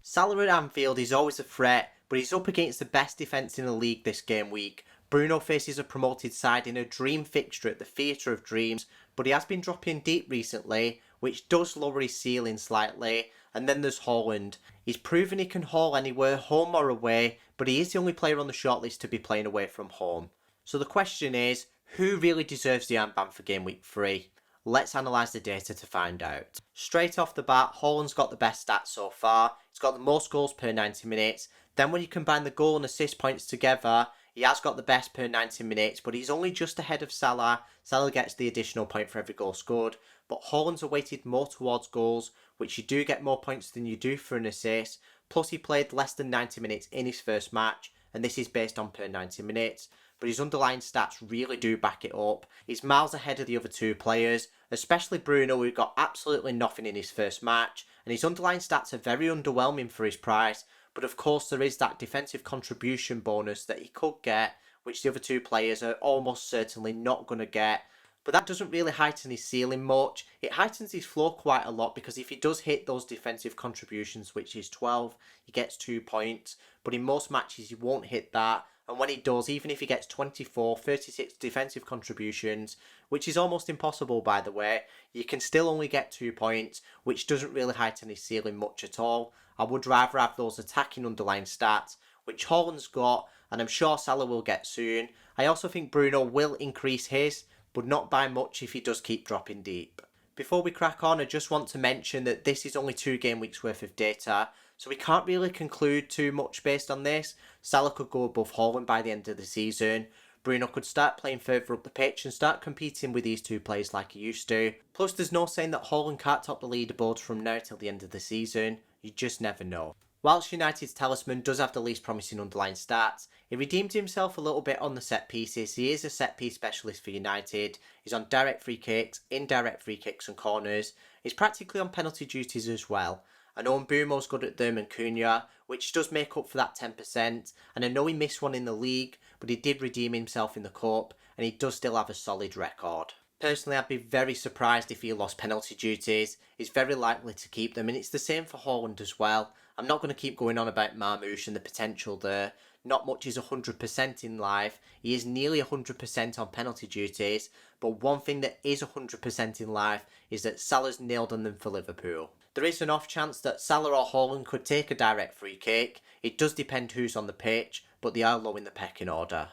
Salah at Anfield is always a threat, but he's up against the best defence in the league this game week. Bruno faces a promoted side in a dream fixture at the Theatre of Dreams, but he has been dropping deep recently, which does lower his ceiling slightly. And then there's Haaland. He's proven he can haul anywhere, home or away, but he is the only player on the shortlist to be playing away from home. So the question is, who really deserves the armband for Game Week 3? Let's analyse the data to find out. Straight off the bat, Haaland's got the best stats so far. He's got the most goals per 90 minutes. Then when you combine the goal and assist points together, he has got the best per 90 minutes, but he's only just ahead of Salah. Salah gets the additional point for every goal scored, but Haaland's are weighted more towards goals, which you do get more points than you do for an assist. Plus he played less than 90 minutes in his first match, and this is based on per 90 minutes. But his underlying stats really do back it up. He's miles ahead of the other two players, especially Bruno, who got absolutely nothing in his first match, and his underlying stats are very underwhelming for his price. But of course there is that defensive contribution bonus that he could get, which the other two players are almost certainly not going to get. But that doesn't really heighten his ceiling much. It heightens his floor quite a lot, because if he does hit those defensive contributions, which is 12, he gets 2 points. But in most matches he won't hit that. And when he does, even if he gets 24, 36 defensive contributions, which is almost impossible by the way, you can still only get 2 points, which doesn't really heighten his ceiling much at all. I would rather have those attacking underlying stats, which Haaland's got, and I'm sure Salah will get soon. I also think Bruno will increase his, but not by much if he does keep dropping deep. Before we crack on, I just want to mention that this is only 2 game weeks worth of data, so we can't really conclude too much based on this. Salah could go above Haaland by the end of the season. Bruno could start playing further up the pitch and start competing with these two players like he used to. Plus there's no saying that Haaland can't top the leaderboards from now till the end of the season. You just never know. Whilst United's talisman does have the least promising underlying stats, he redeemed himself a little bit on the set pieces. He is a set piece specialist for United. He's on direct free kicks, indirect free kicks and corners. He's practically on penalty duties as well. I know Mbumo's good at them and Cunha, which does make up for that 10%, and I know he missed one in the league, but he did redeem himself in the cup, and he does still have a solid record. Personally, I'd be very surprised if he lost penalty duties. He's very likely to keep them, and it's the same for Haaland as well. I'm not going to keep going on about Marmoush and the potential there. Not much is 100% in life. He is nearly 100% on penalty duties, but one thing that is 100% in life is that Salah's nailed on them for Liverpool. There is an off chance that Salah or Haaland could take a direct free kick. It does depend who's on the pitch, but they are low in the pecking order.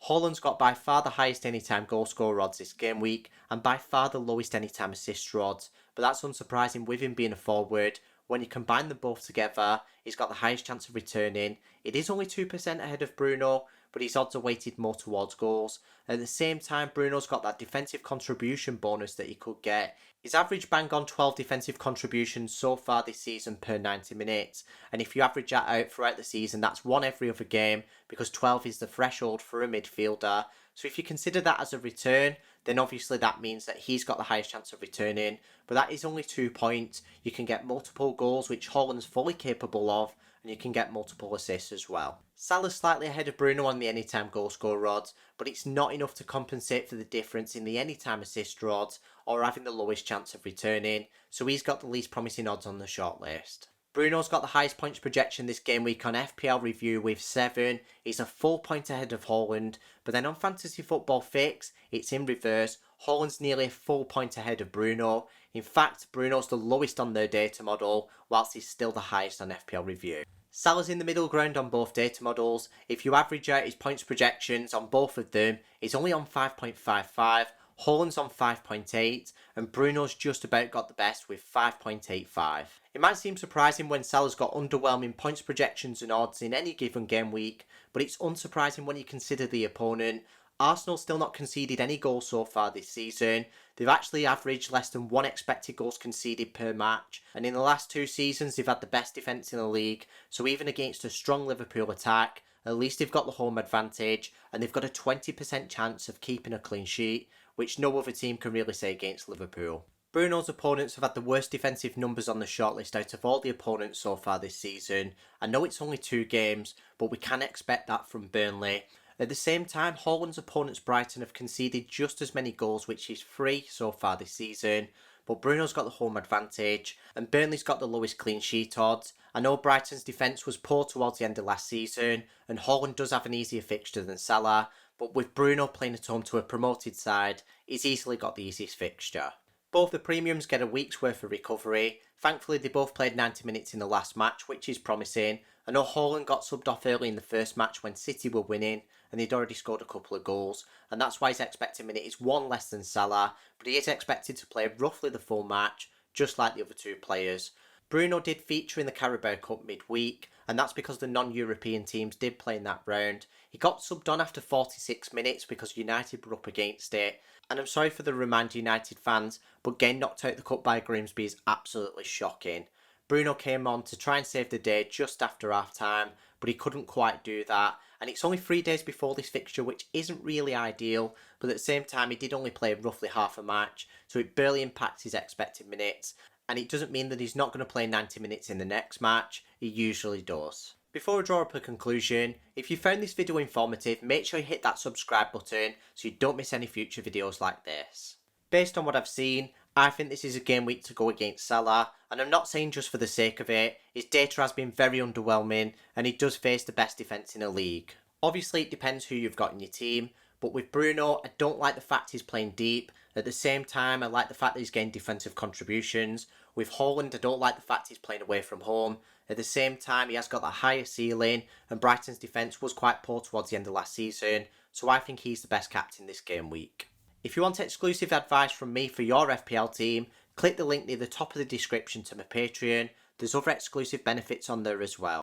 Haaland's got by far the highest anytime goal scorer odds this game week, and by far the lowest anytime assist odds, but that's unsurprising with him being a forward. When you combine them both together, he's got the highest chance of returning. It is only 2% ahead of Bruno, but his odds are weighted more towards goals. At the same time, Bruno's got that defensive contribution bonus that he could get. His average bang on 12 defensive contributions so far this season per 90 minutes, and if you average that out throughout the season, that's one every other game, because 12 is the threshold for a midfielder. So if you consider that as a return, then obviously that means that he's got the highest chance of returning, but that is only 2 points. You can get multiple goals, which Haaland's fully capable of, and you can get multiple assists as well. Salah's slightly ahead of Bruno on the anytime goal scorer odds, but it's not enough to compensate for the difference in the anytime assist odds or having the lowest chance of returning, so he's got the least promising odds on the shortlist. Bruno's got the highest points projection this game week on FPL Review with 7. He's a full point ahead of Haaland, but then on Fantasy Football Fix, it's in reverse. Haaland's nearly a full point ahead of Bruno. In fact, Bruno's the lowest on their data model, whilst he's still the highest on FPL Review. Salah's in the middle ground on both data models. If you average out his points projections on both of them, he's only on 5.55, Haaland's on 5.8, and Bruno's just about got the best with 5.85. It might seem surprising when Salah's got underwhelming points projections and odds in any given game week, but it's unsurprising when you consider the opponent. Arsenal still not conceded any goals so far this season. They've actually averaged less than 1 expected goals conceded per match, and in the last 2 seasons they've had the best defence in the league, so even against a strong Liverpool attack, at least they've got the home advantage, and they've got a 20% chance of keeping a clean sheet, which no other team can really say against Liverpool. Bruno's opponents have had the worst defensive numbers on the shortlist out of all the opponents so far this season. I know it's only 2 games, but we can expect that from Burnley. At the same time, Haaland's opponents Brighton have conceded just as many goals, which is 3 so far this season. but Bruno's got the home advantage, and Burnley's got the lowest clean sheet odds. I know Brighton's defence was poor towards the end of last season, and Haaland does have an easier fixture than Salah, but with Bruno playing at home to a promoted side, he's easily got the easiest fixture. Both the premiums get a week's worth of recovery. Thankfully, they both played 90 minutes in the last match, which is promising. I know Haaland got subbed off early in the first match when City were winning, and he'd already scored a couple of goals, and that's why his expected minute is one less than Salah, but he is expected to play roughly the full match, just like the other two players. Bruno did feature in the Carabao Cup midweek, and that's because the non-European teams did play in that round. He got subbed on after 46 minutes because United were up against it, and I'm sorry for the reminder United fans, but getting knocked out the cup by Grimsby is absolutely shocking. Bruno came on to try and save the day just after half time, but he couldn't quite do that, and it's only 3 days before this fixture, which isn't really ideal, but at the same time he did only play roughly half a match, so it barely impacts his expected minutes, and it doesn't mean that he's not going to play 90 minutes in the next match. He usually does. Before I draw up a conclusion, if you found this video informative, make sure you hit that subscribe button so you don't miss any future videos like this. Based on what I've seen, I think this is a game week to go against Salah, and I'm not saying just for the sake of it. His data has been very underwhelming, and he does face the best defence in the league. Obviously it depends who you've got in your team, but with Bruno, I don't like the fact he's playing deep. At the same time, I like the fact that he's getting defensive contributions. With Haaland, I don't like the fact he's playing away from home. At the same time, he has got that higher ceiling, and Brighton's defence was quite poor towards the end of last season, so I think he's the best captain this game week. If you want exclusive advice from me for your FPL team, click the link near the top of the description to my Patreon. There's other exclusive benefits on there as well.